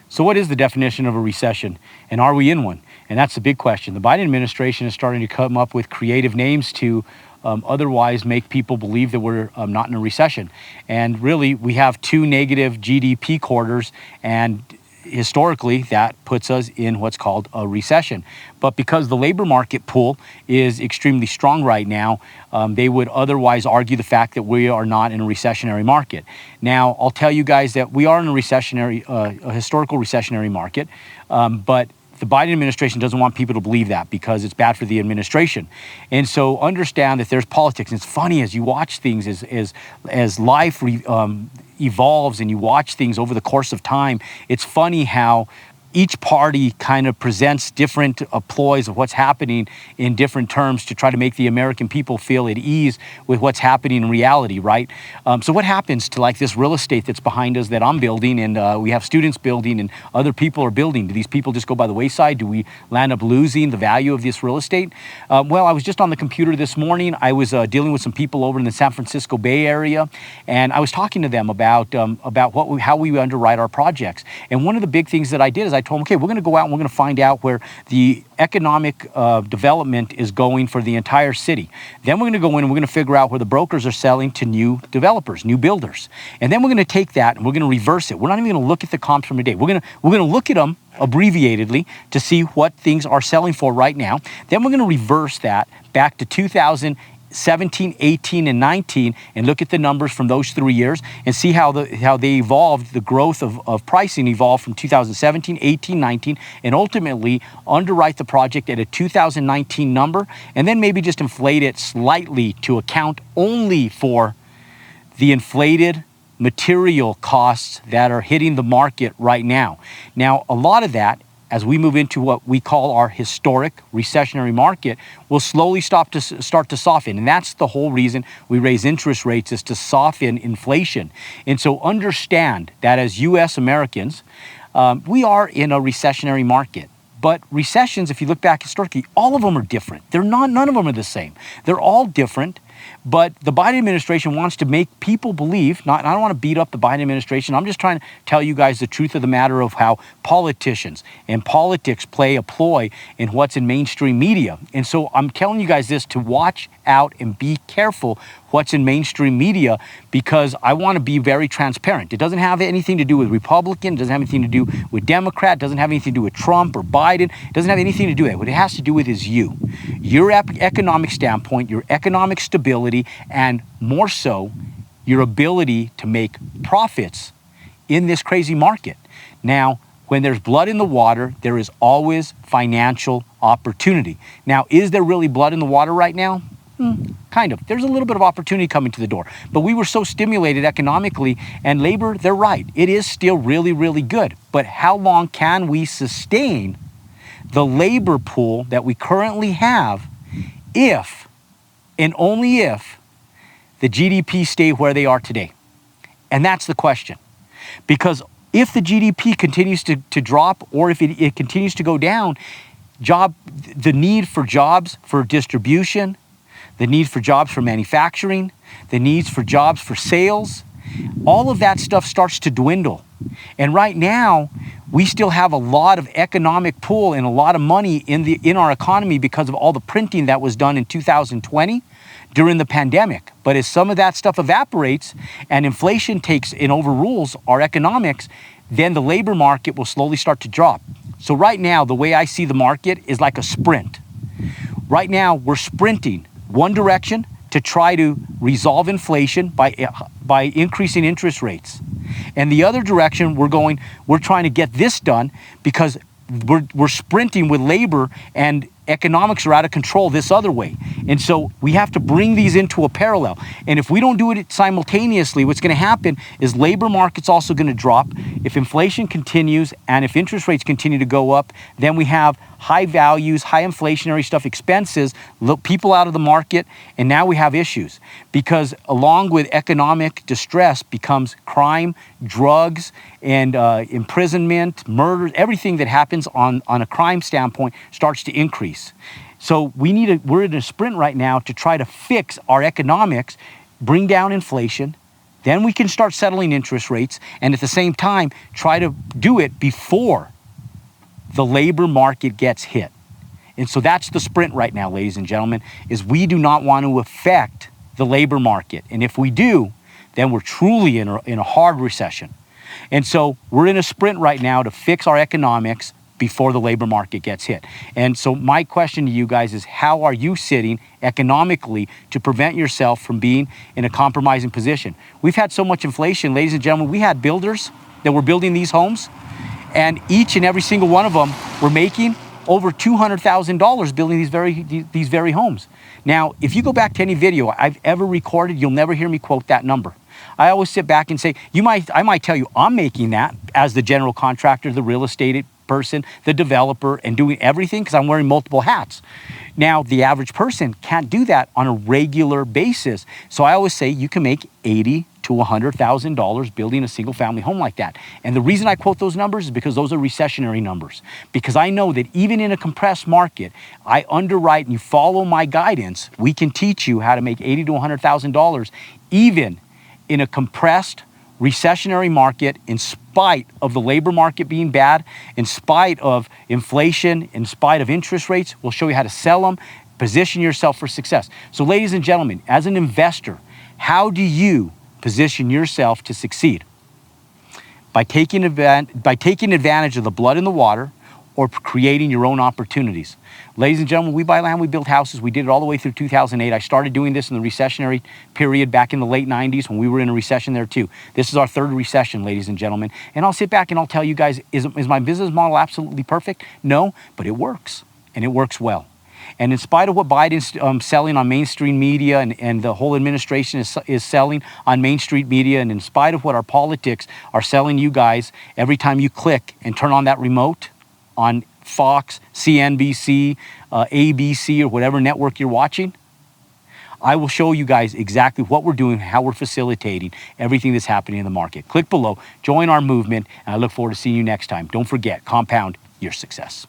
So what is the definition of a recession, and are we in one? And that's the big question. The Biden administration is starting to come up with creative names to otherwise make people believe that we're not in a recession. And really, we have two negative GDP quarters, and historically, that puts us in what's called a recession. But because the labor market pool is extremely strong right now, they would otherwise argue the fact that we are not in a recessionary market. Now, I'll tell you guys that we are in a historical recessionary market, but the Biden administration doesn't want people to believe that because it's bad for the administration. And so understand that there's politics. And it's funny as you watch things, as life evolves and you watch things over the course of time, it's funny how each party kind of presents different ploys of what's happening in different terms to try to make the American people feel at ease with what's happening in reality, right? So what happens to like this real estate that's behind us that I'm building, and we have students building and other people are building? Do these people just go by the wayside? Do we land up losing the value of this real estate? Well, I was just on the computer this morning. I was dealing with some people over in the San Francisco Bay Area, and I was talking to them about how we underwrite our projects. And one of the big things that I did is I told them, okay, we're going to go out and we're going to find out where the economic development is going for the entire city. Then we're going to go in and we're going to figure out where the brokers are selling to new developers, new builders. And then we're going to take that and we're going to reverse it. We're not even going to look at the comps from today. We're going to look at them abbreviatedly to see what things are selling for right now. Then we're going to reverse that back to 2017, 18, and 19, and look at the numbers from those 3 years and see how they evolved, the growth of pricing evolved from 2017, 18, 19, and ultimately underwrite the project at a 2019 number, and then maybe just inflate it slightly to account only for the inflated material costs that are hitting the market right now. Now, a lot of that, as we move into what we call our historic recessionary market, will slowly start to soften. And that's the whole reason we raise interest rates, is to soften inflation. And so understand that as U.S. Americans, we are in a recessionary market. But recessions, if you look back historically, all of them are different. None of them are the same. They're all different. But the Biden administration wants to make people believe, I don't want to beat up the Biden administration. I'm just trying to tell you guys the truth of the matter of how politicians and politics play a ploy in what's in mainstream media. And so I'm telling you guys this to watch out and be careful what's in mainstream media, because I want to be very transparent. It doesn't have anything to do with Republican. It doesn't have anything to do with Democrat. It doesn't have anything to do with Trump or Biden. It doesn't have anything to do with it. What it has to do with is you, your economic standpoint, your economic stability, and more so, your ability to make profits in this crazy market. Now, when there's blood in the water, there is always financial opportunity. Now, is there really blood in the water right now? Kind of. There's a little bit of opportunity coming to the door. But we were so stimulated economically, and labor, they're right. It is still really, really good. But how long can we sustain the labor pool that we currently have if, and only if, the GDP stay where they are today? And that's the question. Because if the GDP continues to drop, or if it continues to go down, the need for jobs for distribution, the need for jobs for manufacturing, the needs for jobs for sales, all of that stuff starts to dwindle. And right now, we still have a lot of economic pool and a lot of money in our economy because of all the printing that was done in 2020 during the pandemic. But as some of that stuff evaporates and inflation takes and overrules our economics, then the labor market will slowly start to drop. So right now, the way I see the market is like a sprint. Right now, we're sprinting one direction to try to resolve inflation by increasing interest rates. And the other direction, we're trying to get this done because we're sprinting with labor, and economics are out of control this other way. And so we have to bring these into a parallel. And if we don't do it simultaneously, what's going to happen is labor market's also going to drop. If inflation continues and if interest rates continue to go up, then we have high values, high inflationary stuff, expenses, people out of the market, and now we have issues. Because along with economic distress becomes crime, drugs, and imprisonment, murder, everything that happens on a crime standpoint starts to increase. So we're in a sprint right now to try to fix our economics, bring down inflation, Then we can start settling interest rates, and at the same time, try to do it before the labor market gets hit. And so that's the sprint right now, ladies and gentlemen, is we do not want to affect the labor market. And if we do, then we're truly in a hard recession. And so we're in a sprint right now to fix our economics before the labor market gets hit. And so my question to you guys is, how are you sitting economically to prevent yourself from being in a compromising position? We've had so much inflation, ladies and gentlemen. We had builders that were building these homes, and each and every single one of them were making over $200,000 building these very homes. Now, if you go back to any video I've ever recorded, you'll never hear me quote that number. I always sit back and say, I might tell you I'm making that as the general contractor, the real estate person, the developer, and doing everything because I'm wearing multiple hats. Now, the average person can't do that on a regular basis. So I always say you can make $80,000 to $100,000 building a single family home like that. And the reason I quote those numbers is because those are recessionary numbers. Because I know that even in a compressed market, I underwrite and you follow my guidance, we can teach you how to make $80,000 to $100,000 even in a compressed recessionary market, in spite of the labor market being bad, in spite of inflation, in spite of interest rates. We'll show you how to sell them, position yourself for success. So ladies and gentlemen, as an investor, how do you position yourself to succeed? By taking advantage of the blood in the water, or creating your own opportunities. Ladies and gentlemen, we buy land, we build houses. We did it all the way through 2008. I started doing this in the recessionary period back in the late 90s when we were in a recession there too. This is our third recession, ladies and gentlemen. And I'll sit back and I'll tell you guys, is my business model absolutely perfect? No, but it works, and it works well. And in spite of what Biden's selling on mainstream media and the whole administration is selling on mainstream media, and in spite of what our politics are selling you guys every time you click and turn on that remote, on Fox, CNBC, ABC, or whatever network you're watching, I will show you guys exactly what we're doing, how we're facilitating everything that's happening in the market. Click below, join our movement, and I look forward to seeing you next time. Don't forget, compound your success.